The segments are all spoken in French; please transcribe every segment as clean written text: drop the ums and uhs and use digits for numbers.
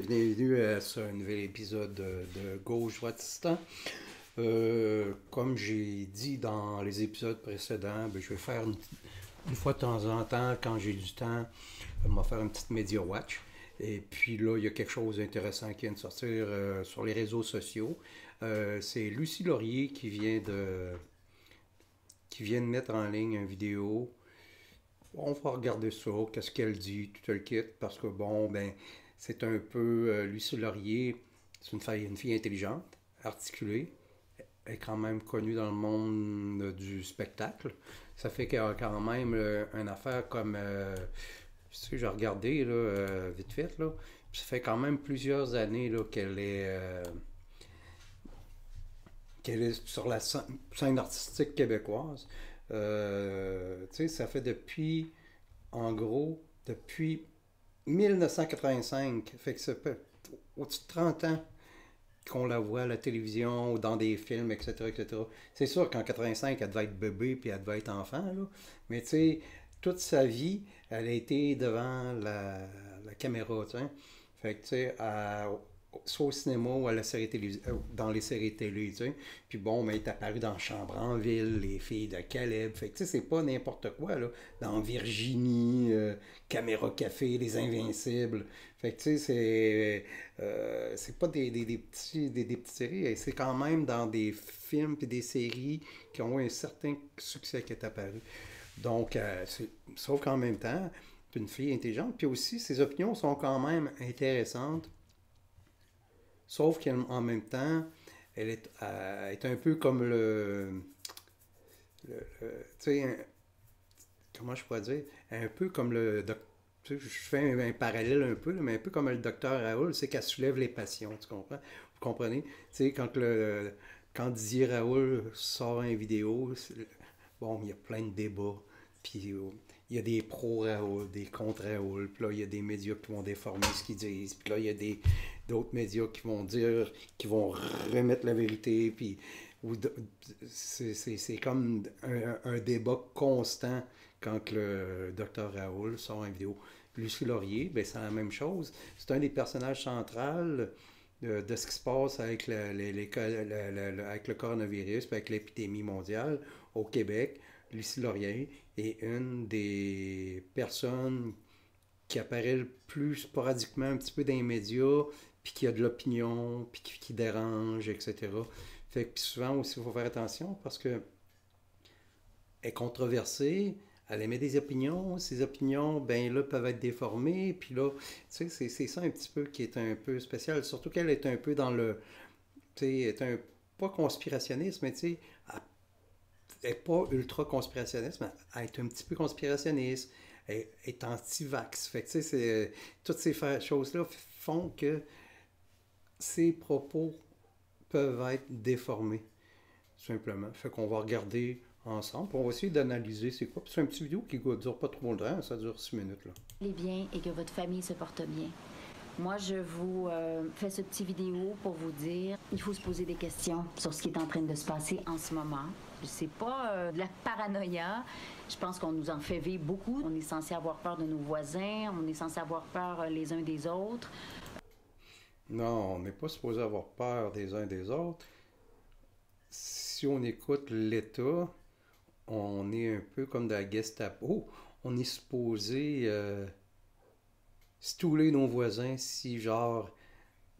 bienvenue à ce nouvel épisode de Gauche Droite-Distant. Comme j'ai dit dans les épisodes précédents, je vais faire une fois de temps en temps, quand j'ai du temps, me faire une petite Media Watch. Et puis là, il y a quelque chose d'intéressant qui vient de sortir sur les réseaux sociaux. C'est Lucie Laurier qui vient de mettre en ligne une vidéo. On va regarder ça, qu'est-ce qu'elle dit, tout le kit, parce que c'est un peu Lucie Laurier, c'est une fille intelligente, articulée, elle est quand même connue dans le monde du spectacle. Ça fait qu'elle a quand même une affaire comme, tu sais, j'ai regardé là, vite fait, là, puis ça fait quand même plusieurs années là, qu'elle est sur la scène artistique québécoise. Tu sais, ça fait depuis 1985, fait que ça fait au-dessus de 30 ans qu'on la voit à la télévision ou dans des films, etc., etc. C'est sûr qu'en 85, elle devait être bébé puis elle devait être enfant, là. Mais tu sais, toute sa vie, elle a été devant la caméra, tu sais. Fait que tu sais, soit au cinéma ou à la série télé, dans les séries télé, tu sais. Puis bon, mais elle est apparue dans Chambre en ville, Les filles de Caleb. Fait que tu sais, c'est pas n'importe quoi, là. Dans Virginie, Caméra Café, Les Invincibles. Fait que tu sais, c'est pas des petites séries, c'est quand même dans des films et des séries qui ont eu un certain succès qui est apparu. Donc, sauf qu'en même temps, c'est une fille intelligente, puis aussi ses opinions sont quand même intéressantes, sauf qu'en même temps, est un peu comme tu sais, comment je pourrais dire, un peu comme le docteur. Tu sais, je fais un parallèle un peu, là, mais un peu comme le docteur Raoul, c'est qu'elle soulève les passions, tu comprends? Vous comprenez? Tu sais, quand Didier Raoul sort une vidéo, bon, il y a plein de débats, puis il y a des pro-Raoul, des contre-Raoul, puis là, il y a des médias qui vont déformer ce qu'ils disent, puis là, il y a d'autres médias qui vont dire, qui vont remettre la vérité, puis c'est comme un débat constant quand le docteur Raoul sort une vidéo. Lucie Laurier, ben, c'est la même chose. C'est un des personnages centrales de ce qui se passe avec avec le coronavirus, puis avec l'épidémie mondiale au Québec. Lucie Laurier est une des personnes qui apparaît le plus sporadiquement un petit peu dans les médias, puis qui a de l'opinion, puis qui dérange, etc. Fait que souvent aussi, il faut faire attention parce que est controversée, elle émet des opinions, ces opinions, ben là, peuvent être déformées, puis là, tu sais, c'est ça un petit peu qui est un peu spécial, surtout qu'elle est un peu dans tu sais, pas conspirationniste, mais tu sais, elle n'est pas ultra conspirationniste, mais elle est un petit peu conspirationniste, elle est anti-vax, fait que tu sais, toutes ces choses-là font que ses propos peuvent être déformés, tout simplement. Fait qu'on va regarder ensemble. On va essayer d'analyser c'est quoi. Puis c'est une petite vidéo qui ne dure pas trop longtemps, ça dure 6 minutes. Là. Allez bien et que votre famille se porte bien. Moi, je vous fais ce petit vidéo pour vous dire il faut se poser des questions sur ce qui est en train de se passer en ce moment. C'est pas de la paranoïa. Je pense qu'on nous en fait vivre beaucoup. On est censé avoir peur de nos voisins, on est censé avoir peur les uns des autres. Non, on n'est pas supposé avoir peur des uns des autres. Si on écoute l'État, on est un peu comme de la Gestapo. On est supposé stouler nos voisins si, genre,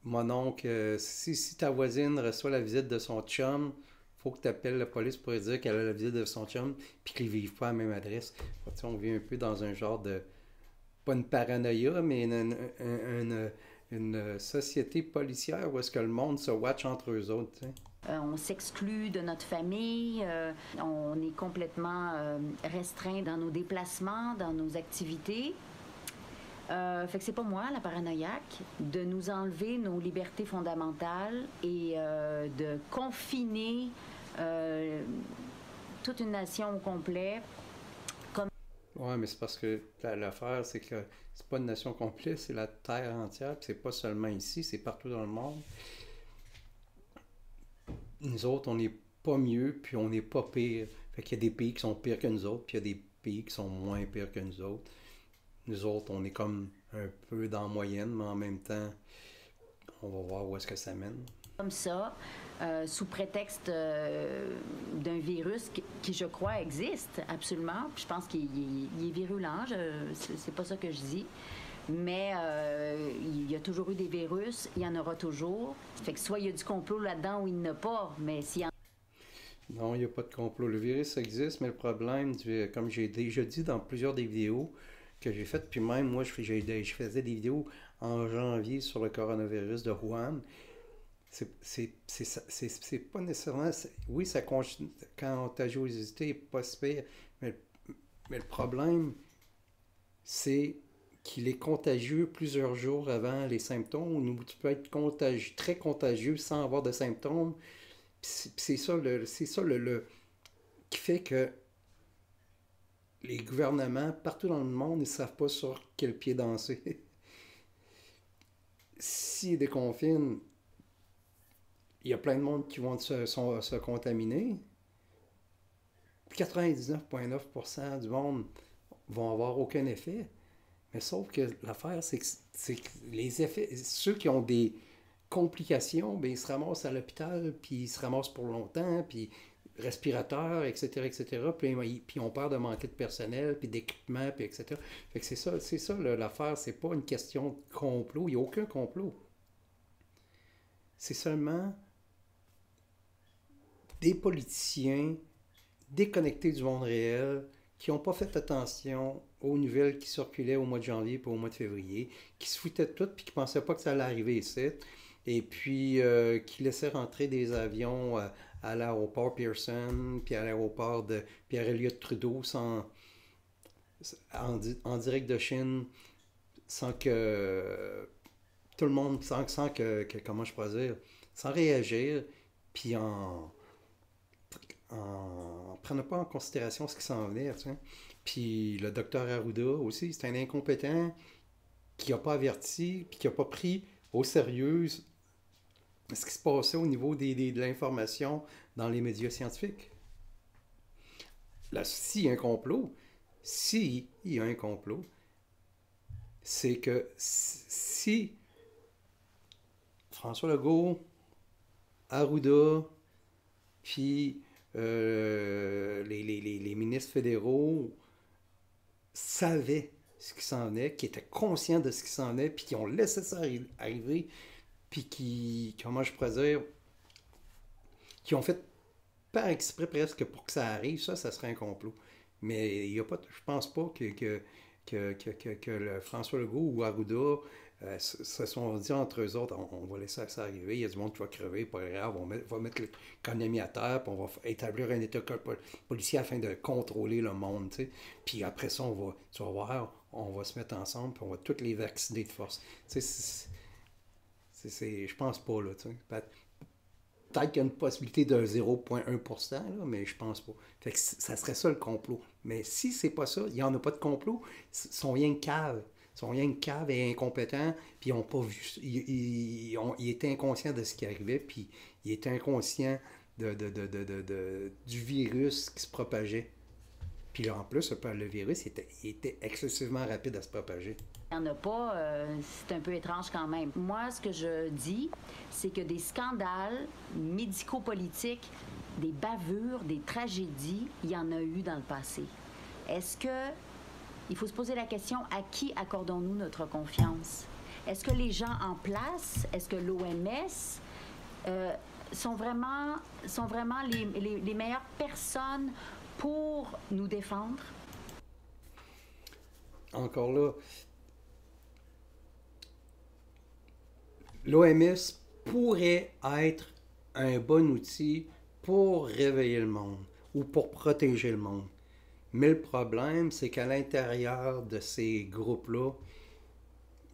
mon oncle, si ta voisine reçoit la visite de son chum, faut que tu appelles la police pour lui dire qu'elle a la visite de son chum puis qu'ils ne vivent pas à la même adresse. On vit un peu dans un genre de, pas une paranoïa, mais une société policière où est-ce que le monde se watch entre eux autres. T'sais. On s'exclut de notre famille, on est complètement restreint dans nos déplacements, dans nos activités. Fait que c'est pas moi, la paranoïaque, de nous enlever nos libertés fondamentales et de confiner toute une nation au complet. Ouais, mais c'est parce que l'affaire, c'est que c'est pas une nation complète, c'est la terre entière, puis c'est pas seulement ici, c'est partout dans le monde. Nous autres, on n'est pas mieux, puis on n'est pas pire. Fait qu'il y a des pays qui sont pires que nous autres, puis il y a des pays qui sont moins pires que nous autres. Nous autres, on est comme un peu dans la moyenne, mais en même temps, On va voir où est-ce que ça mène. Comme ça, sous prétexte d'un virus qui, je crois, existe absolument. Je pense qu'il est virulent, c'est pas ça que je dis. Mais il y a toujours eu des virus, il y en aura toujours. Fait que soit il y a du complot là-dedans ou il n'y en a pas, mais s'il y en Non, il n'y a pas de complot. Le virus existe, mais le problème, comme j'ai déjà dit dans plusieurs des vidéos que j'ai faites, puis même moi, je faisais des vidéos en janvier sur le coronavirus de Wuhan. C'est pas nécessairement... Oui, sa contagiosité n'est pas si pire, mais, mais le problème, c'est qu'il est contagieux plusieurs jours avant les symptômes, ou tu peux être très contagieux sans avoir de symptômes. C'est ça, qui fait que les gouvernements, partout dans le monde, ils ne savent pas sur quel pied danser. S'ils déconfinent, il y a plein de monde qui vont se contaminer. 99,9% du monde vont avoir aucun effet. Mais sauf que l'affaire, c'est que les effets, ceux qui ont des complications, bien, ils se ramassent à l'hôpital, puis ils se ramassent pour longtemps, puis respirateurs, etc., etc., puis on peur de manquer de personnel, puis d'équipement, puis etc. Fait que c'est ça l'affaire, c'est pas une question de complot, il n'y a aucun complot. C'est seulement des politiciens déconnectés du monde réel, qui n'ont pas fait attention aux nouvelles qui circulaient au mois de janvier et au mois de février, qui se foutaient de tout puis qui ne pensaient pas que ça allait arriver ici, et puis qui laissaient rentrer des avions à l'aéroport Pearson, puis à l'aéroport de Pierre-Éliott Trudeau en direct de Chine, sans que tout le monde, sans que comment je pourrais dire, sans réagir, puis en prenant pas en considération ce qui s'en venait. Tu sais. Puis le docteur Arruda aussi, c'est un incompétent qui n'a pas averti, puis qui n'a pas pris au sérieux ce qui se passait au niveau de l'information dans les médias scientifiques. Là, s'il y a un complot, c'est que si François Legault, Arruda, puis les ministres fédéraux savaient ce qui s'en venait, qui étaient conscients de ce qui s'en venait, puis qui ont laissé ça arriver, puis qui, comment je pourrais dire, qui ont fait par exprès presque pour que ça arrive, ça serait un complot. Mais il y a pas, je pense pas que le François Legault ou Arruda se sont dit entre eux autres, on va laisser ça arriver, il y a du monde qui va crever, pas grave, on va mettre l'économie à terre, puis on va établir un état policier afin de contrôler le monde, tu sais. Puis après ça, tu vas voir, on va se mettre ensemble, puis on va toutes les vacciner de force. Tu sais, je pense pas, là, tu sais. Peut-être qu'il y a une possibilité de 0,1%, là, mais je pense pas. Fait que ça serait ça le complot. Mais si c'est pas ça, il n'y en a pas de complot, ils sont rien que caves. Ils sont rien que caves et incompétents, puis ils n'ont pas vu. Ils étaient inconscients de ce qui arrivait, puis ils étaient inconscients du virus qui se propageait. Puis là, en plus, le virus il était excessivement rapide à se propager. Il n'y en a pas, c'est un peu étrange quand même. Moi, ce que je dis, c'est que des scandales médico-politiques, des bavures, des tragédies, il y en a eu dans le passé. Est-ce que, il faut se poser la question, à qui accordons-nous notre confiance? Est-ce que les gens en place, est-ce que l'OMS sont vraiment les meilleures personnes pour nous défendre? Encore là, l'OMS pourrait être un bon outil pour réveiller le monde ou pour protéger le monde. Mais le problème, c'est qu'à l'intérieur de ces groupes-là,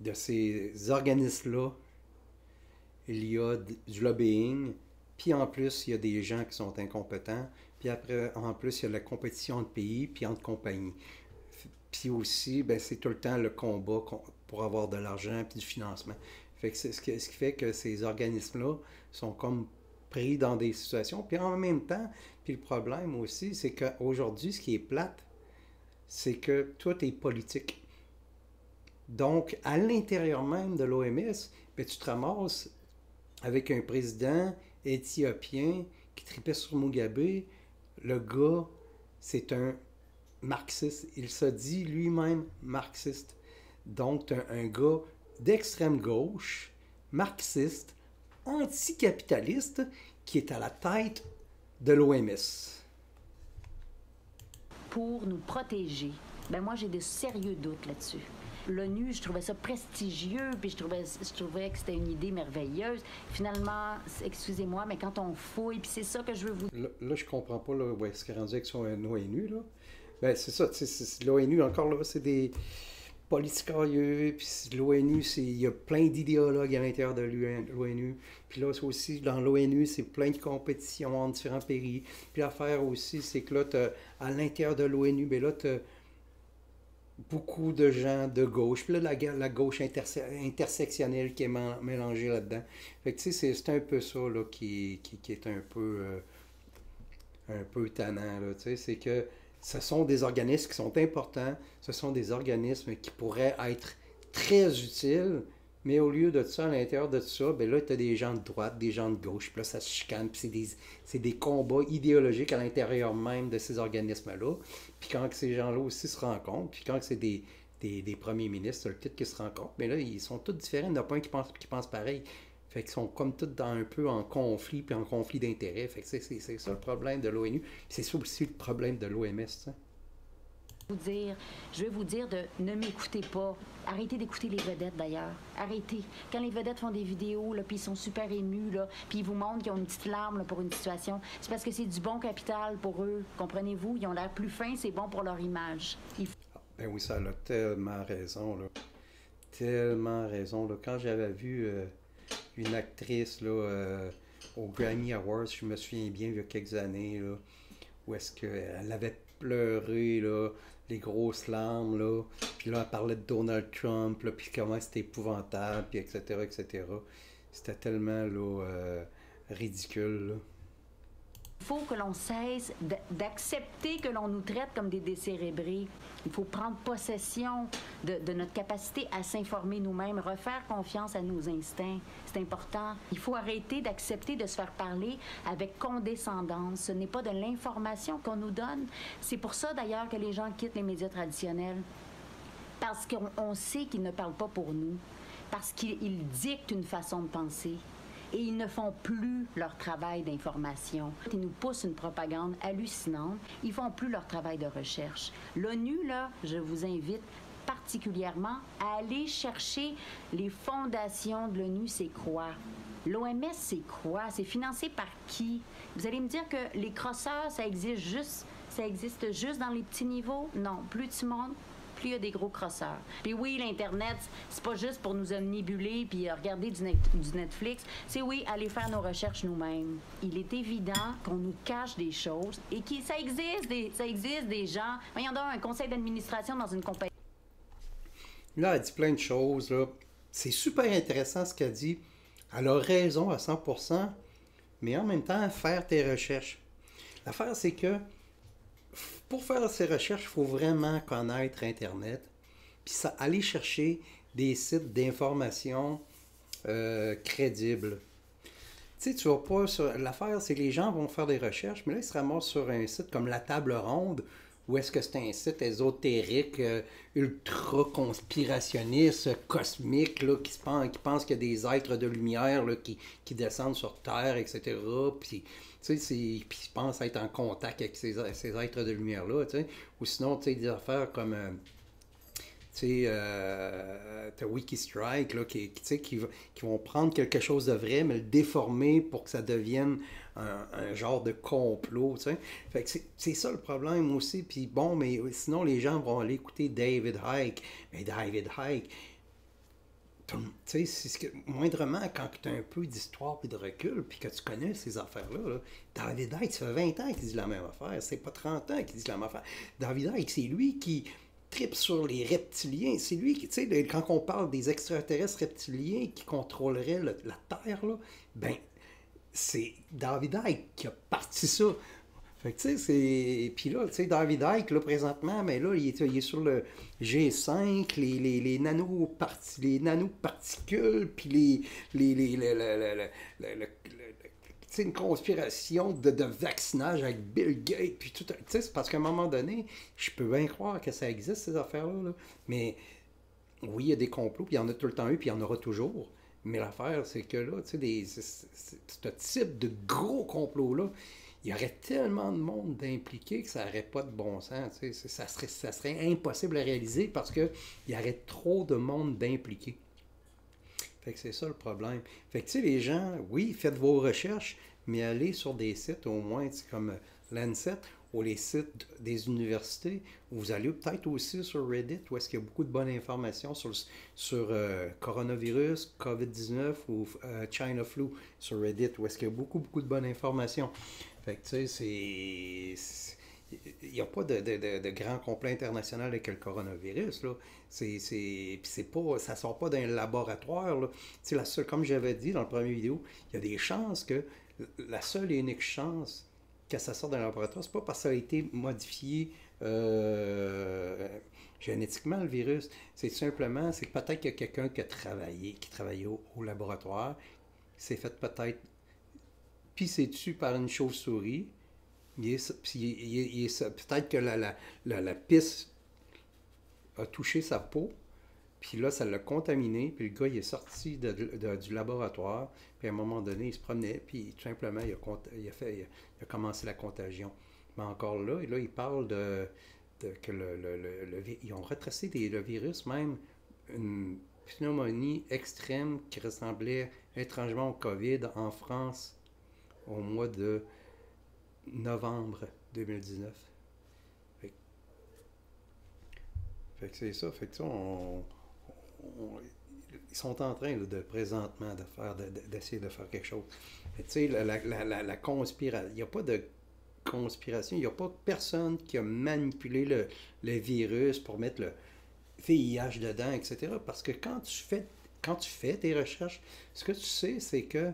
de ces organismes-là, il y a du lobbying, puis en plus, il y a des gens qui sont incompétents, puis après, en plus, il y a la compétition entre pays, puis entre compagnies. Puis aussi, ben, c'est tout le temps le combat pour avoir de l'argent puis du financement. Fait que c'est ce qui fait que ces organismes-là sont comme pris dans des situations. Puis en même temps, puis le problème aussi, c'est qu'aujourd'hui, ce qui est plate, c'est que tout est politique. Donc, à l'intérieur même de l'OMS, ben, tu te ramasses avec un président éthiopien qui tripait sur Mugabe. Le gars, c'est un marxiste. Il se dit lui-même marxiste. Donc, un gars d'extrême gauche, marxiste, anticapitaliste, qui est à la tête de l'OMS. Pour nous protéger, ben moi j'ai de sérieux doutes là-dessus. L'ONU, je trouvais ça prestigieux, puis je trouvais que c'était une idée merveilleuse. Finalement, excusez-moi, mais quand on fouille, puis c'est ça que je veux vous... Là je comprends pas là, où est-ce qu'il est rendu avec son ONU, là. Ben, c'est ça, l'ONU, encore là, c'est des politicarieux, puis l'ONU, il y a plein d'idéologues à l'intérieur de l'ONU. Puis là, c'est aussi, dans l'ONU, c'est plein de compétitions entre différents pays. Puis l'affaire aussi, c'est que là, à l'intérieur de l'ONU, ben là, t'as beaucoup de gens de gauche. Puis là, la gauche intersectionnelle qui est mélangée là-dedans. Fait que, tu sais, c'est un peu ça, là, qui est un peu tannant, là, tu sais, c'est que ce sont des organismes qui sont importants, ce sont des organismes qui pourraient être très utiles, mais au lieu de ça, à l'intérieur de ça, ben là, tu as des gens de droite, des gens de gauche, puis là, ça se chicane, puis c'est des combats idéologiques à l'intérieur même de ces organismes-là. Puis quand ces gens-là aussi se rencontrent, puis quand c'est des premiers ministres, le titre qui se rencontrent, mais là, ils sont tous différents, il n'y en a pas un qui pense pareil. Fait qu'ils sont comme tous un peu en conflit, puis en conflit d'intérêts. Fait que c'est ça le problème de l'ONU. C'est ça aussi le problème de l'OMS. Je vais vous dire de ne m'écoutez pas. Arrêtez d'écouter les vedettes d'ailleurs. Arrêtez. Quand les vedettes font des vidéos, là, puis ils sont super émus, là, puis ils vous montrent qu'ils ont une petite larme là, pour une situation, c'est parce que c'est du bon capital pour eux. Comprenez-vous? Ils ont l'air plus fins, c'est bon pour leur image. Ben oui, ça a tellement raison. Là. Tellement raison. Là. Quand j'avais vu une actrice là, au Grammy Awards, je me souviens bien, il y a quelques années, là, où est-ce qu'elle avait pleuré, là, les grosses larmes, là, puis là, elle parlait de Donald Trump, là, puis comment c'était épouvantable, puis etc., etc. C'était tellement, là, ridicule, là. Il faut que l'on cesse d'accepter que l'on nous traite comme des décérébrés. Il faut prendre possession de notre capacité à s'informer nous-mêmes, refaire confiance à nos instincts. C'est important. Il faut arrêter d'accepter de se faire parler avec condescendance. Ce n'est pas de l'information qu'on nous donne. C'est pour ça, d'ailleurs, que les gens quittent les médias traditionnels. Parce qu'on sait qu'ils ne parlent pas pour nous. Parce qu'ils dictent une façon de penser. Et ils ne font plus leur travail d'information. Ils nous poussent une propagande hallucinante. Ils font plus leur travail de recherche. L'ONU, là, je vous invite particulièrement à aller chercher les fondations de l'ONU, c'est quoi? L'OMS, c'est quoi? C'est financé par qui? Vous allez me dire que les crosseurs, ça existe juste dans les petits niveaux? Non, plus tu montes, plus il y a des gros crosseurs. Puis oui, l'Internet, c'est pas juste pour nous omnibuler puis regarder du Netflix. C'est oui, aller faire nos recherches nous-mêmes. Il est évident qu'on nous cache des choses et que ça existe des gens. Voyons donc, un conseil d'administration dans une compagnie. Là, elle dit plein de choses, là. C'est super intéressant ce qu'elle dit. Elle a raison à 100%, mais en même temps, faire tes recherches. L'affaire, c'est que pour faire ces recherches, il faut vraiment connaître Internet, puis aller chercher des sites d'information crédibles. Tu sais, tu vas pas sur... L'affaire, c'est que les gens vont faire des recherches, mais là, ils se ramassent sur un site comme La Table Ronde, ou est-ce que c'est un site ésotérique, ultra conspirationniste, cosmique, là, qui pense qu'il y a des êtres de lumière là, qui descendent sur Terre, etc. Puis, tu sais, puis ils pensent être en contact avec ces êtres de lumière-là, tu sais. Ou sinon, tu sais, des affaires comme... tu sais, t'as Wikistrike, là, qui vont prendre quelque chose de vrai, mais le déformer pour que ça devienne un genre de complot, tu sais. Fait que c'est ça le problème aussi. Puis bon, mais sinon, les gens vont aller écouter David Icke. Mais David Icke, tu sais, c'est ce que, moindrement, quand tu as un peu d'histoire et de recul, puis que tu connais ces affaires-là, là, David Icke, ça fait 20 ans qu'il dit la même affaire. C'est pas 30 ans qu'il dit la même affaire. David Icke, c'est lui qui tripe sur les reptiliens. C'est lui qui, tu sais, quand on parle des extraterrestres reptiliens qui contrôleraient la Terre, là, ben, c'est David Icke qui a parti ça. Fait que, tu sais, c'est. Puis là, tu sais, David Icke, là, présentement, mais là, il est sur le G5, les nanoparticules, puis tu sais, une conspiration de vaccinage avec Bill Gates, puis tout. Tu sais, c'est parce qu'à un moment donné, je peux bien croire que ça existe, ces affaires-là, là. Mais oui, il y a des complots, puis il y en a tout le temps eu, puis il y en aura toujours. Mais l'affaire, c'est que là, tu sais, ce type de gros complot-là, il y aurait tellement de monde d'impliqué que ça n'aurait pas de bon sens. Tu sais, ça serait impossible à réaliser parce qu'il y aurait trop de monde d'impliqué. Fait que c'est ça le problème. Fait que tu sais, les gens, oui, faites vos recherches, mais allez sur des sites au moins, comme Lancet, ou les sites des universités. Vous allez peut-être aussi sur Reddit, où est-ce qu'il y a beaucoup de bonnes informations sur coronavirus, COVID-19 ou China Flu sur Reddit, où est-ce qu'il y a beaucoup, beaucoup de bonnes informations. Fait que tu sais, il n'y a pas de grand complet international avec le coronavirus, là. Puis c'est pas, ça sort pas d'un laboratoire, là. Tu sais, comme j'avais dit dans le premier vidéo, il y a des chances que, la seule et unique chance que ça sorte d'un laboratoire, c'est pas parce que ça a été modifié génétiquement, le virus. C'est tout simplement, c'est que peut-être qu'il y a quelqu'un qui travaillait au laboratoire, s'est fait peut-être pisser dessus par une chauve-souris. Peut-être que la pisse a touché sa peau, puis là, ça l'a contaminé, puis le gars, il est sorti du laboratoire, puis à un moment donné, il se promenait, puis tout simplement, il a commencé la contagion. Mais encore là, il parle que ils ont retracé le virus, même une pneumonie extrême qui ressemblait étrangement au COVID en France au mois de novembre 2019. Fait, fait que c'est ça. Fait que ça, ils sont en train là, présentement d'essayer de faire quelque chose. Tu sais, la conspiration, il n'y a pas de conspiration, il n'y a pas personne qui a manipulé le virus pour mettre le VIH dedans, etc. Parce que quand tu fais tes recherches, ce que tu sais, c'est que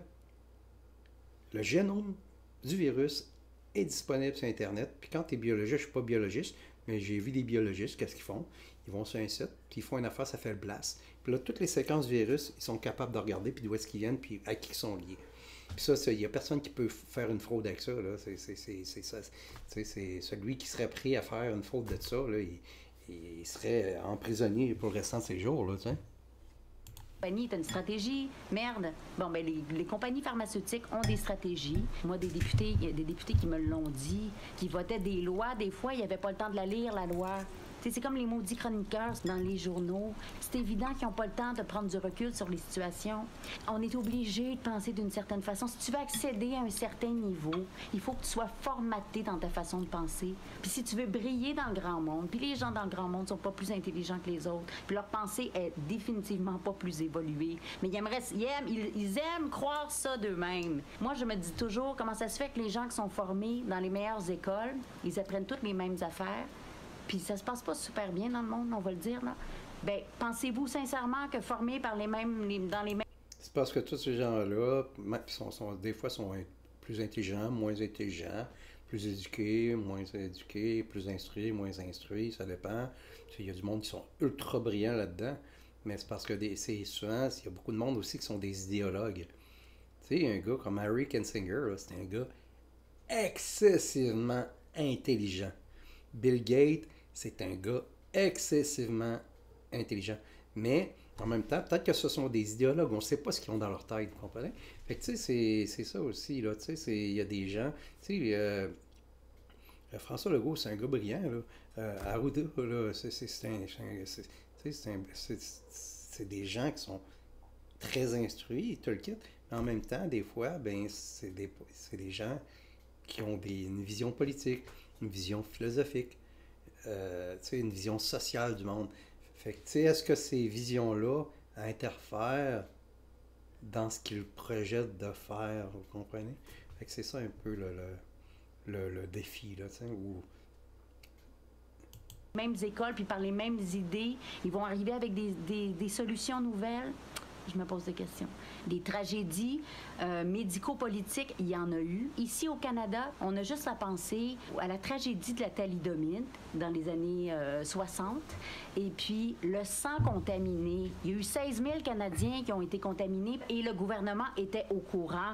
le génome du virus est disponible sur Internet. Puis quand tu es biologiste, je ne suis pas biologiste, mais j'ai vu des biologistes, qu'est-ce qu'ils font? Ils vont sur un site, puis ils font une affaire, ça fait le blast. Puis là, toutes les séquences du virus, ils sont capables de regarder, puis d'où est-ce qu'ils viennent, puis à qui ils sont liés. Puis ça, il n'y a personne qui peut faire une fraude avec ça. Là. C'est celui qui serait prêt à faire une fraude de ça, là, il serait emprisonné pour le restant de ses jours. Là, tu sais. Compagnie, t'as une stratégie, merde. Bon, ben les compagnies pharmaceutiques ont des stratégies. Moi, il y a des députés qui me l'ont dit, qui votaient des lois. Des fois, ils n'avaient pas le temps de la lire, la loi. C'est comme les maudits chroniqueurs dans les journaux. C'est évident qu'ils n'ont pas le temps de prendre du recul sur les situations. On est obligé de penser d'une certaine façon. Si tu veux accéder à un certain niveau, il faut que tu sois formaté dans ta façon de penser. Puis si tu veux briller dans le grand monde, puis les gens dans le grand monde sont pas plus intelligents que les autres, puis leur pensée est définitivement pas plus évoluée. Mais ils aiment croire ça d'eux-mêmes. Moi, je me dis toujours comment ça se fait que les gens qui sont formés dans les meilleures écoles, ils apprennent toutes les mêmes affaires. Puis ça se passe pas super bien dans le monde, on va le dire, là. Ben, pensez-vous sincèrement que formés par dans les mêmes... C'est parce que tous ces gens-là, des fois, sont plus intelligents, moins intelligents, plus éduqués, moins éduqués, plus instruits, moins instruits, ça dépend. Il y a du monde qui sont ultra brillants là-dedans, mais c'est parce que c'est souvent, il y a beaucoup de monde aussi qui sont des idéologues. Tu sais, un gars comme Harry Kissinger, c'est un gars excessivement intelligent. Bill Gates, c'est un gars excessivement intelligent. Mais, en même temps, peut-être que ce sont des idéologues. On ne sait pas ce qu'ils ont dans leur tête, vous comprenez? Fait que, tu sais, c'est ça aussi, là. Tu sais, il y a des gens... Tu sais, François Legault, c'est un gars brillant, là. Arruda, là, c'est des gens qui sont très instruits, tout le kit. Mais en même temps, des fois, ben, c'est des gens qui ont une vision politique, une vision philosophique, une vision sociale du monde. Fait que, est-ce que ces visions-là interfèrent dans ce qu'ils projettent de faire, vous comprenez? Fait que c'est ça un peu le défi, là, où... mêmes écoles, puis par les mêmes idées, ils vont arriver avec des solutions nouvelles. Je me pose des questions. Des tragédies médico-politiques, il y en a eu. Ici, au Canada, on a juste à penser à la tragédie de la thalidomide dans les années 60. Et puis, le sang contaminé. Il y a eu 16 000 Canadiens qui ont été contaminés et le gouvernement était au courant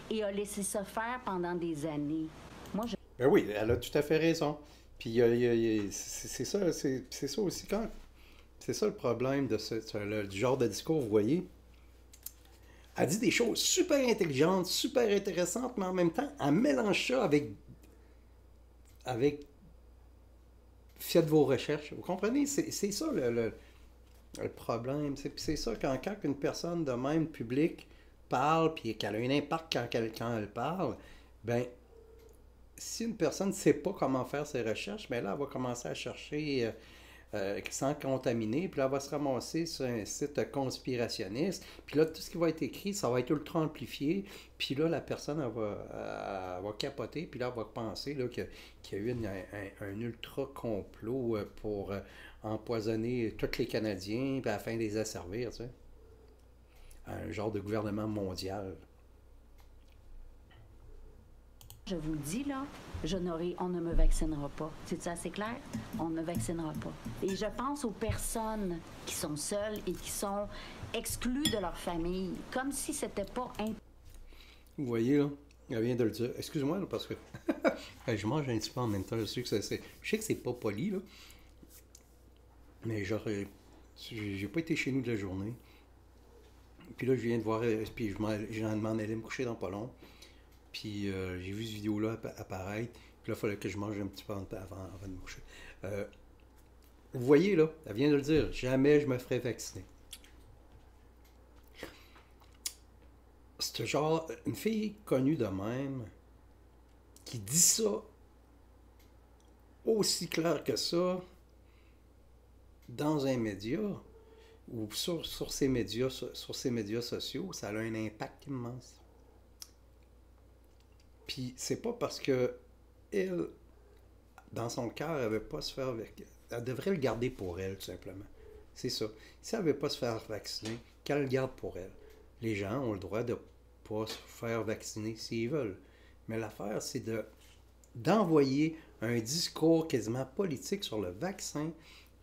et a laissé ça faire pendant des années. Moi, je... Ben oui, elle a tout à fait raison. Puis c'est ça, c'est ça aussi quand. C'est ça le problème de du genre de discours, vous voyez. Elle dit des choses super intelligentes, super intéressantes, mais en même temps, elle mélange ça avec faites vos recherches. Vous comprenez? C'est ça le problème. C'est ça, quand une personne de même publique parle, puis qu'elle a un impact quand elle parle, ben si une personne ne sait pas comment faire ses recherches, ben là, elle va commencer à chercher sans contaminer, puis là, elle va se ramasser sur un site conspirationniste, puis là, tout ce qui va être écrit, ça va être ultra amplifié, puis là, la personne, elle va capoter, puis là, elle va penser là, qu'il y a eu un ultra complot pour empoisonner tous les Canadiens, puis afin de les asservir, tu sais. Un genre de gouvernement mondial. Je vous le dis, là, on ne me vaccinera pas. C'est ça assez clair? On ne me vaccinera pas. Et je pense aux personnes qui sont seules et qui sont exclues de leur famille, comme si c'était pas... Vous voyez, là, elle vient de le dire. Excuse-moi, parce que je mange un petit peu en même temps. Je sais que c'est pas poli, là. Mais genre, j'ai pas été chez nous de la journée. Puis là, je viens de voir, puis j'en demande d'aller me coucher dans pas long. Puis j'ai vu cette vidéo-là apparaître. Puis là, il fallait que je mange un petit peu avant de me coucher. Vous voyez, là, elle vient de le dire. Jamais je me ferai vacciner. C'est genre, une fille connue de même, qui dit ça aussi clair que ça, dans un média, ou sur ces médias sociaux, ça a un impact immense. Puis c'est pas parce que elle, dans son cœur, elle veut pas se faire vacciner. Elle devrait le garder pour elle, tout simplement. C'est ça. Si elle veut pas se faire vacciner, qu'elle le garde pour elle. Les gens ont le droit de pas se faire vacciner s'ils veulent. Mais l'affaire, c'est d'envoyer un discours quasiment politique sur le vaccin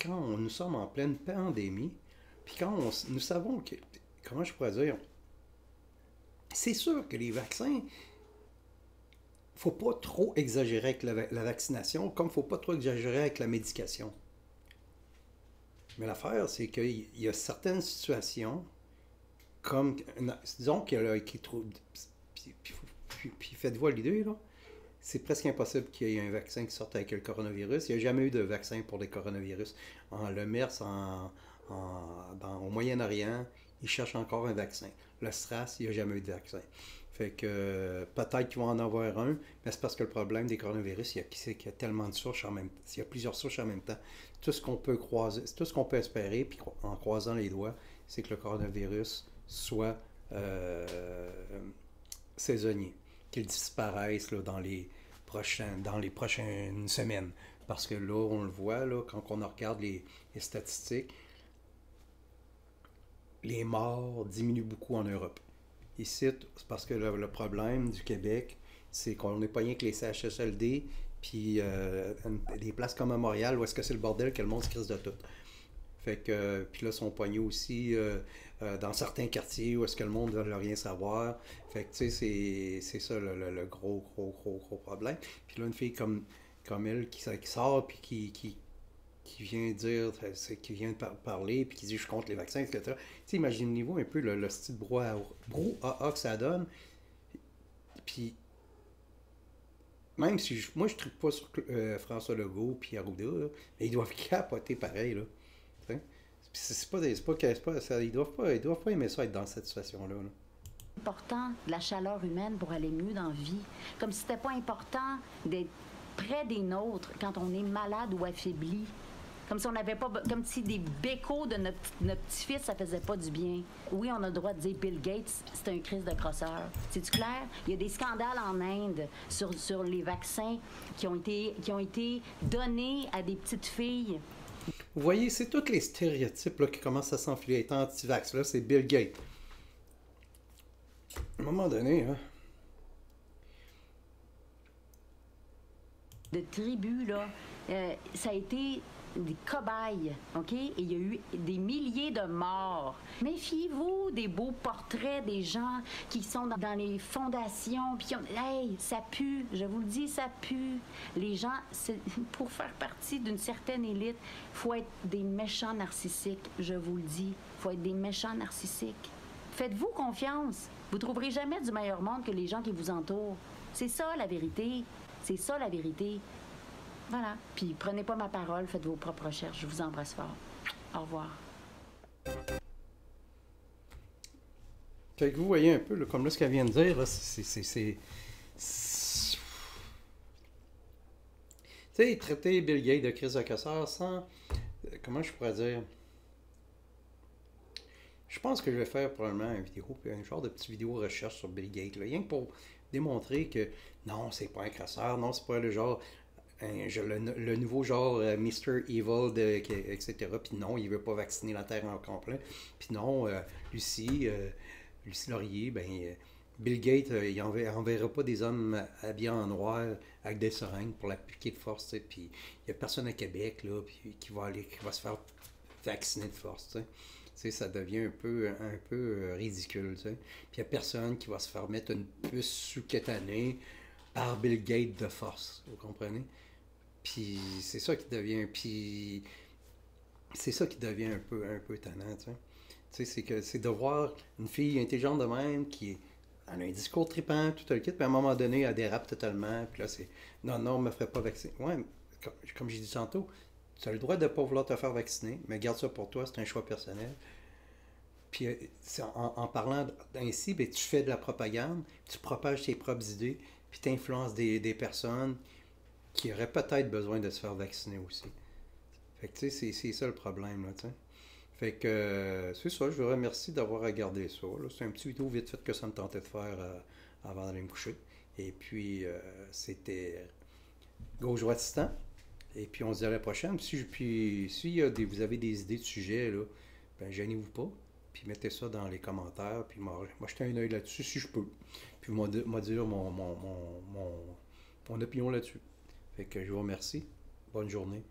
quand nous sommes en pleine pandémie. Puis quand nous savons que... Comment je pourrais dire? C'est sûr que les vaccins... Faut pas trop exagérer avec la vaccination, comme il ne faut pas trop exagérer avec la médication. Mais l'affaire, c'est qu'il y a certaines situations, comme, disons qu'il y a qui trop... Puis faites-vous l'idée, là, c'est presque impossible qu'il y ait un vaccin qui sorte avec le coronavirus. Il n'y a jamais eu de vaccin pour les coronavirus. Le MERS, au Moyen-Orient, ils cherchent encore un vaccin. Le SRAS, il n'y a jamais eu de vaccin. Fait que peut-être qu'ils vont en avoir un, mais c'est parce que le problème des coronavirus, c'est qu'il y a tellement de souches en même temps. Il y a plusieurs souches en même temps. Tout ce qu'on peut espérer, puis en croisant les doigts, c'est que le coronavirus soit saisonnier, qu'il disparaisse là, dans les prochaines semaines. Parce que là, on le voit, là, quand on regarde les statistiques, les morts diminuent beaucoup en Europe. Ici, c'est parce que le problème du Québec, c'est qu'on n'est pas rien que les CHSLD, puis des places comme à Montréal, où est-ce que c'est le bordel que le monde se crise de tout. Fait que, puis là, ils sont pognés aussi dans certains quartiers où est-ce que le monde ne veut rien savoir. Fait que, tu sais, c'est ça le gros problème. Puis là, une fille comme elle qui sort, puis qui vient dire, qui vient parler, puis qui dit je compte les vaccins, etc. Tu sais, imaginez-vous un peu le style brouhaha que ça donne. Puis, même si moi je ne tripe pas sur François Legault puis Arruda, là, mais ils doivent capoter pareil, là. Ils doivent pas aimer ça être dans cette situation-là. Là. Important de la chaleur humaine pour aller mieux dans la vie. Comme si c'était pas important d'être près des nôtres quand on est malade ou affaibli. Comme si on n'avait pas, comme si des bécots de notre petit-fils, ça faisait pas du bien. Oui, on a le droit de dire Bill Gates, c'est un Christ de crosseur. C'est-tu clair? Il y a des scandales en Inde sur les vaccins qui ont été donnés à des petites filles Vous voyez, c'est tous les stéréotypes là, qui commencent à s'enfiler. Être anti-vax, là, c'est Bill Gates. À un moment donné, hein, de tribus, là, ça a été des cobayes, OK? Et il y a eu des milliers de morts. Méfiez-vous des beaux portraits des gens qui sont dans les fondations, puis hey, ça pue, je vous le dis, ça pue. Les gens, pour faire partie d'une certaine élite, il faut être des méchants narcissiques, je vous le dis. Il faut être des méchants narcissiques. Faites-vous confiance. Vous trouverez jamais du meilleur monde que les gens qui vous entourent. C'est ça, la vérité. C'est ça, la vérité. Voilà. Puis prenez pas ma parole, faites vos propres recherches. Je vous embrasse fort. Au revoir. fait que vous voyez un peu, là, comme là, ce qu'elle vient de dire, là, tu sais, traiter Bill Gates de crise de casseur sans... comment je pourrais dire? Je pense que je vais faire probablement une vidéo, un genre de petite vidéo recherche sur Bill Gates, là, rien que pour démontrer que non, c'est pas un crasseur, non, c'est pas le genre, le nouveau genre Mr. Evil, etc. Puis non, il veut pas vacciner la Terre en complet. Puis non, Lucie Laurier, ben, Bill Gates, il enverra pas des hommes habillés en noir avec des seringues pour la piquer de force, t'sais. Puis il y a personne à Québec, là, puis qui va se faire vacciner de force, tu sais. Tu sais, ça devient un peu ridicule, tu sais. Puis il n'y a personne qui va se faire mettre une puce sous-cutanée par Bill Gates de force, vous comprenez? Puis c'est ça qui devient, un peu tannant, tu sais. Tu sais, c'est de voir une fille intelligente de même qui elle a un discours trippant, tout le kit, puis à un moment donné, elle dérape totalement, puis là, c'est non, non, on me ferait pas vacciner. Ouais, comme j'ai dit tantôt, tu as le droit de ne pas vouloir te faire vacciner, mais garde ça pour toi, c'est un choix personnel. Puis en parlant ainsi, ben, tu fais de la propagande, tu propages tes propres idées, puis tu influences des personnes qui auraient peut-être besoin de se faire vacciner aussi. Fait que tu sais, c'est ça le problème, là, tu sais. Fait que c'est ça, je vous remercie d'avoir regardé ça. C'est un petit vidéo vite fait que ça me tentait de faire avant d'aller me coucher. Et puis, c'était Gauche Droite Titan. Et puis, on se dit à la prochaine. Si vous avez des idées de sujets, là, ben, gênez-vous pas. Puis, mettez ça dans les commentaires. Puis, moi, jetez un œil là-dessus si je peux. Puis, moi, dire mon opinion là-dessus. Fait que je vous remercie. Bonne journée.